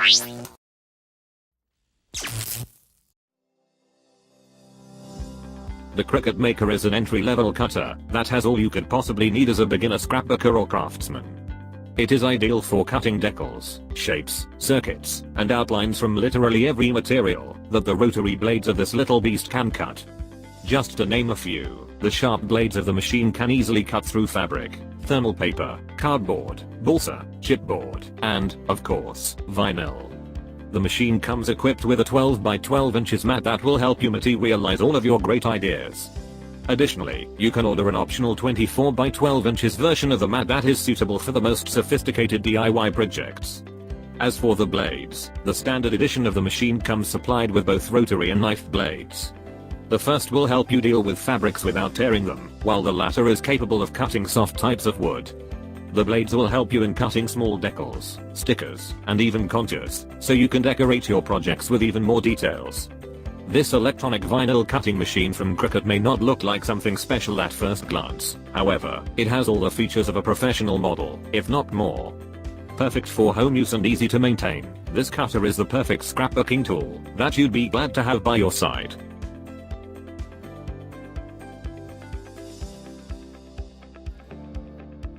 The Cricut Maker is an entry-level cutter that has all you could possibly need as a beginner scrapbooker or craftsman. It is ideal for cutting decals, shapes, circuits, and outlines from literally every material that the rotary blades of this little beast can cut. Just to name a few, the sharp blades of the machine can easily cut through fabric, thermal paper, cardboard, balsa, chipboard, and, of course, vinyl. The machine comes equipped with a 12 by 12 inches mat that will help you materialize all of your great ideas. Additionally, you can order an optional 24 by 12 inches version of the mat that is suitable for the most sophisticated DIY projects. As for the blades, the standard edition of the machine comes supplied with both rotary and knife blades. The first will help you deal with fabrics without tearing them, while the latter is capable of cutting soft types of wood. The blades will help you in cutting small decals, stickers, and even contours, so you can decorate your projects with even more details. This electronic vinyl cutting machine from Cricut may not look like something special at first glance, however, it has all the features of a professional model, if not more. Perfect for home use and easy to maintain, this cutter is the perfect scrapbooking tool that you'd be glad to have by your side.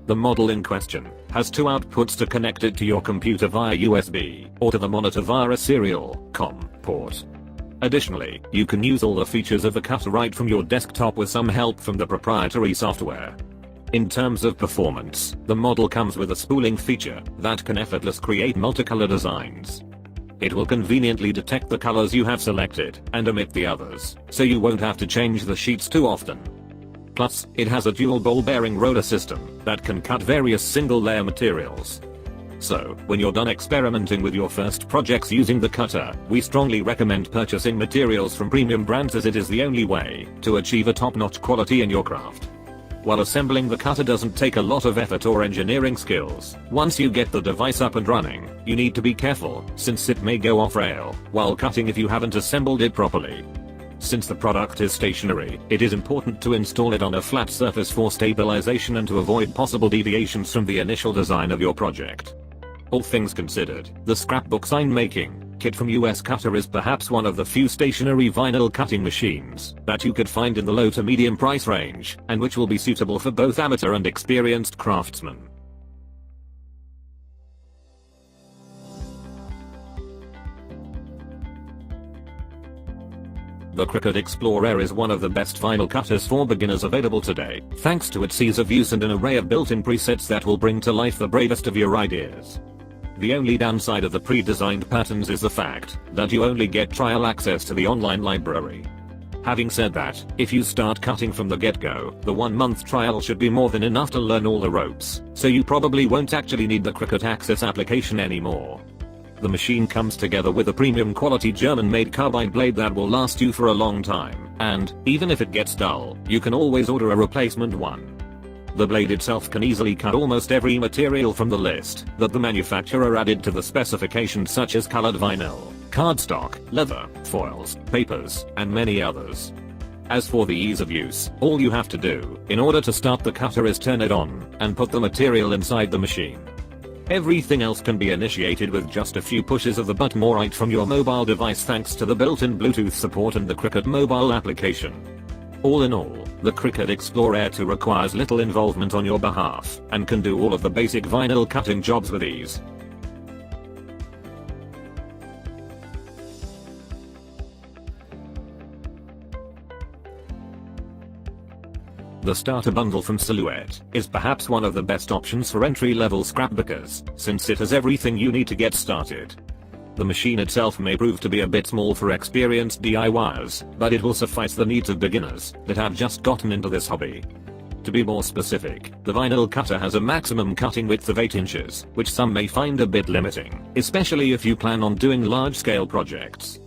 The model in question has two outputs to connect it to your computer via USB or to the monitor via a serial COM port. Additionally, you can use all the features of the cutter right from your desktop with some help from the proprietary software. In terms of performance, the model comes with a spooling feature that can effortlessly create multicolor designs. It will conveniently detect the colors you have selected and omit the others, so you won't have to change the sheets too often. Plus, it has a dual ball bearing roller system that can cut various single layer materials. So, when you're done experimenting with your first projects using the cutter, we strongly recommend purchasing materials from premium brands as it is the only way to achieve a top-notch quality in your craft. While assembling the cutter doesn't take a lot of effort or engineering skills, once you get the device up and running, you need to be careful since it may go off rail while cutting if you haven't assembled it properly. Since the product is stationary, it is important to install it on a flat surface for stabilization and to avoid possible deviations from the initial design of your project. All things considered, the scrapbook sign making kit from US Cutter is perhaps one of the few stationary vinyl cutting machines that you could find in the low to medium price range, and which will be suitable for both amateur and experienced craftsmen. The Cricut Explorer is one of the best vinyl cutters for beginners available today, thanks to its ease of use and an array of built-in presets that will bring to life the bravest of your ideas. The only downside of the pre-designed patterns is the fact that you only get trial access to the online library. Having said that, if you start cutting from the get-go, the 1-month trial should be more than enough to learn all the ropes, so you probably won't actually need the Cricut Access application anymore. The machine comes together with a premium quality German-made carbide blade that will last you for a long time, and, even if it gets dull, you can always order a replacement one. The blade itself can easily cut almost every material from the list that the manufacturer added to the specifications, such as colored vinyl, cardstock, leather, foils, papers, and many others. As for the ease of use, all you have to do in order to start the cutter is turn it on and put the material inside the machine. Everything else can be initiated with just a few pushes of the button or right from your mobile device, thanks to the built-in Bluetooth support and the Cricut mobile application. All in all, the Cricut Explorer 2 requires little involvement on your behalf and can do all of the basic vinyl cutting jobs with ease. The starter bundle from Silhouette is perhaps one of the best options for entry-level scrapbookers, since it has everything you need to get started. The machine itself may prove to be a bit small for experienced DIYers, but it will suffice the needs of beginners that have just gotten into this hobby. To be more specific, the vinyl cutter has a maximum cutting width of 8 inches, which some may find a bit limiting, especially if you plan on doing large-scale projects.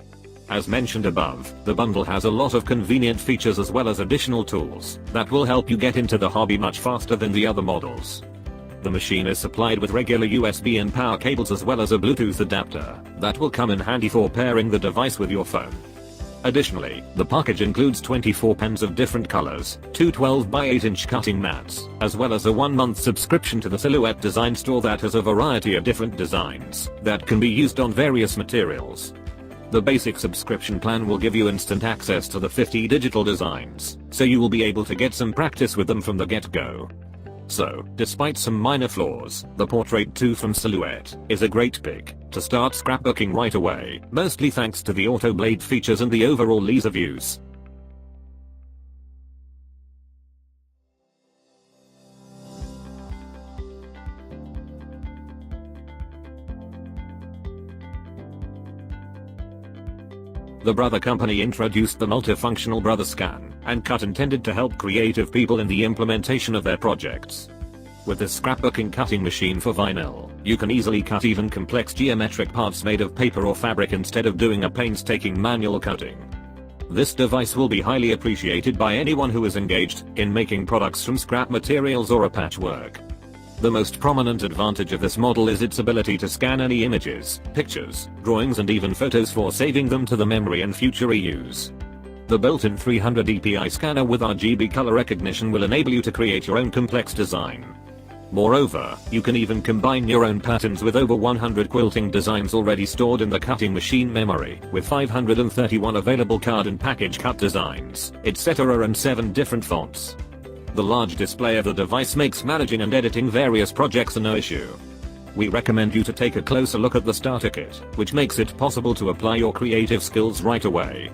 As mentioned above, the bundle has a lot of convenient features as well as additional tools that will help you get into the hobby much faster than the other models. The machine is supplied with regular USB and power cables as well as a Bluetooth adapter that will come in handy for pairing the device with your phone. Additionally, the package includes 24 pens of different colors, two 12 by 8 inch cutting mats, as well as a 1-month subscription to the Silhouette Design Store that has a variety of different designs that can be used on various materials. The basic subscription plan will give you instant access to the 50 digital designs, so you will be able to get some practice with them from the get-go. So, despite some minor flaws, the Portrait 2 from Silhouette is a great pick to start scrapbooking right away, mostly thanks to the auto blade features and the overall ease of use. The Brother Company introduced the multifunctional Brother Scan and Cut intended to help creative people in the implementation of their projects. With this scrapbooking cutting machine for vinyl, you can easily cut even complex geometric parts made of paper or fabric instead of doing a painstaking manual cutting. This device will be highly appreciated by anyone who is engaged in making products from scrap materials or a patchwork. The most prominent advantage of this model is its ability to scan any images, pictures, drawings and even photos for saving them to the memory and future reuse. The built-in 300 dpi scanner with RGB color recognition will enable you to create your own complex design. Moreover, you can even combine your own patterns with over 100 quilting designs already stored in the cutting machine memory, with 531 available card and package cut designs, etc. and 7 different fonts. The large display of the device makes managing and editing various projects no issue. We recommend you to take a closer look at the starter kit, which makes it possible to apply your creative skills right away.